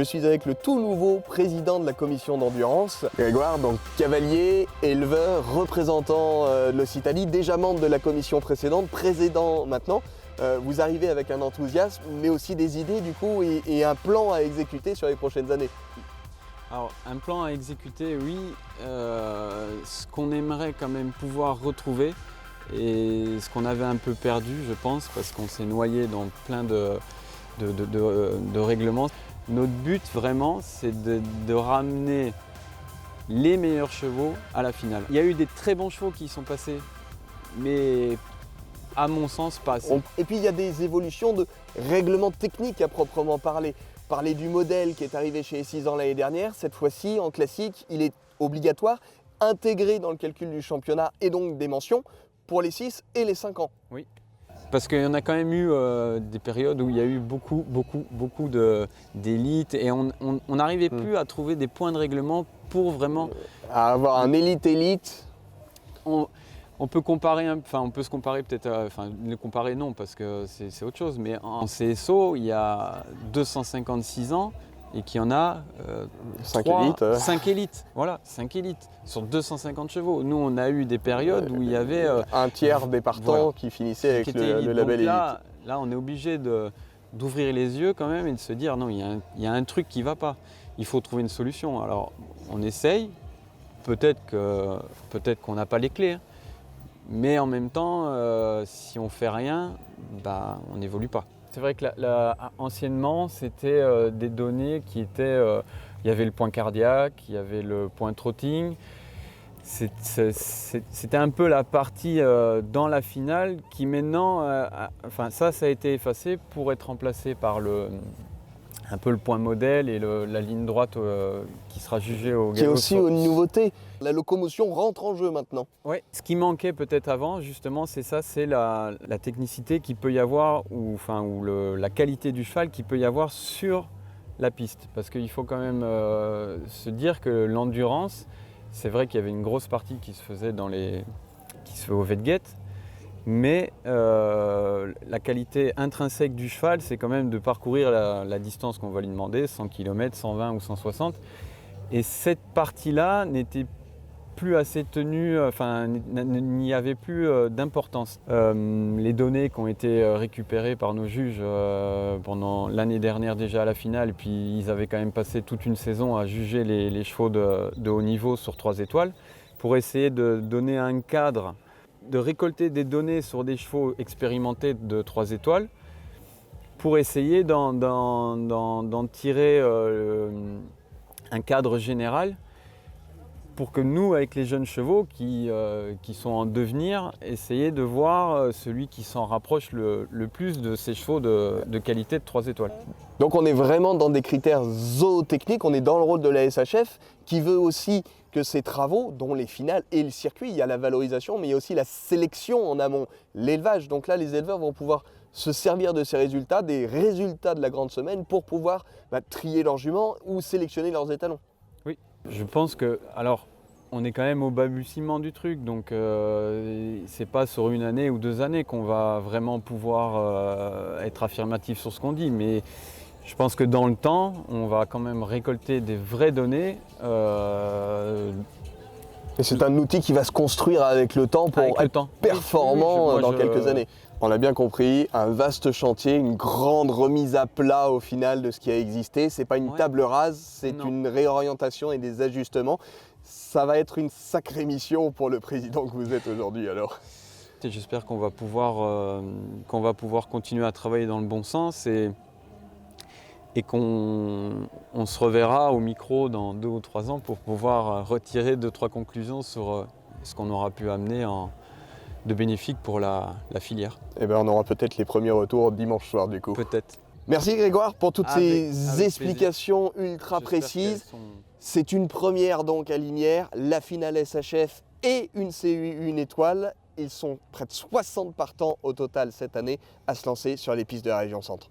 Je suis avec le tout nouveau président de la commission d'endurance, Grégoire, donc cavalier, éleveur, représentant de l'Occitanie, déjà membre de la commission précédente, président maintenant. Vous arrivez avec un enthousiasme, mais aussi des idées du coup et un plan à exécuter sur les prochaines années. Alors, un plan à exécuter, oui. Ce qu'on aimerait quand même pouvoir retrouver et ce qu'on avait un peu perdu, je pense, parce qu'on s'est noyé dans plein de règlements. Notre but vraiment, c'est de ramener les meilleurs chevaux à la finale. Il y a eu des très bons chevaux qui y sont passés, mais à mon sens, pas assez. Et puis il y a des évolutions de règlements techniques à proprement parler. Parler du modèle qui est arrivé chez les 6 ans l'année dernière, cette fois-ci en classique, il est obligatoire, intégré dans le calcul du championnat et donc des mentions pour les 6 et les 5 ans. Oui. Parce qu'il y en a quand même eu des périodes où il y a eu beaucoup d'élites et on n'arrivait plus à trouver des points de règlement pour vraiment... À avoir un élite. On peut comparer, on peut se comparer peut-être, le comparer non parce que c'est autre chose, mais en CSO, il y a 256 ans et qu'il y en a 5 élites. 5 élites, voilà, 5 élites sur 250 chevaux. Nous, on a eu des périodes où il y avait... un tiers des partants qui finissaient avec le label élite. Là, on est obligé d'ouvrir les yeux quand même et de se dire non, il y a un truc qui ne va pas. Il faut trouver une solution. Alors, on essaye, peut-être qu'on n'a pas les clés, hein. Mais en même temps, si on ne fait rien, on n'évolue pas. C'est vrai que anciennement, c'était des données qui étaient... il y avait le point cardiaque, il y avait le point trotting. C'était un peu la partie dans la finale qui maintenant... ça a été effacé pour être remplacé par un peu le point modèle et la ligne droite qui sera jugée au galop. Qui est aussi une nouveauté. La locomotion rentre en jeu maintenant. Oui, ce qui manquait peut-être avant, justement, c'est ça, c'est la technicité qu'il peut y avoir, ou la qualité du cheval qu'il peut y avoir sur la piste. Parce qu'il faut quand même se dire que l'endurance, c'est vrai qu'il y avait une grosse partie qui se faisait qui se fait au Vetgate, mais la qualité intrinsèque du cheval, c'est quand même de parcourir la distance qu'on va lui demander, 100 km, 120 ou 160. Et cette partie-là n'était plus assez tenue, n'y avait plus d'importance. Les données qui ont été récupérées par nos juges pendant l'année dernière déjà à la finale, et puis ils avaient quand même passé toute une saison à juger les chevaux de haut niveau sur 3 étoiles, pour essayer de donner un cadre, de récolter des données sur des chevaux expérimentés de 3 étoiles, pour essayer d'en tirer un cadre général, pour que nous, avec les jeunes chevaux qui sont en devenir, essayer de voir celui qui s'en rapproche le plus de ces chevaux de qualité de 3 étoiles. Donc on est vraiment dans des critères zootechniques, on est dans le rôle de la SHF qui veut aussi que ces travaux, dont les finales et le circuit, il y a la valorisation, mais il y a aussi la sélection en amont, l'élevage. Donc là, les éleveurs vont pouvoir se servir de ces résultats, des résultats de la grande semaine, pour pouvoir trier leurs juments ou sélectionner leurs étalons. Oui, je pense que, alors, on est quand même au balbutiement du truc, donc c'est pas sur une année ou 2 années qu'on va vraiment pouvoir être affirmatif sur ce qu'on dit, mais je pense que dans le temps, on va quand même récolter des vraies données. Et c'est un outil qui va se construire avec le temps pour être performant dans quelques années. On l'a bien compris, un vaste chantier, une grande remise à plat au final de ce qui a existé. C'est pas une table rase, c'est une réorientation et des ajustements. Ça va être une sacrée mission pour le président que vous êtes aujourd'hui alors. J'espère qu'on va pouvoir continuer à travailler dans le bon sens et qu'on se reverra au micro dans 2 ou 3 ans pour pouvoir retirer 2-3 conclusions sur ce qu'on aura pu amener de bénéfique pour la filière. Et on aura peut-être les premiers retours dimanche soir du coup. Peut-être. Merci Grégoire pour toutes ces explications ultra précises. C'est une première donc à Linières, la finale SHF et une CUI 1 étoile. Ils sont près de 60 partants au total cette année à se lancer sur les pistes de la région Centre.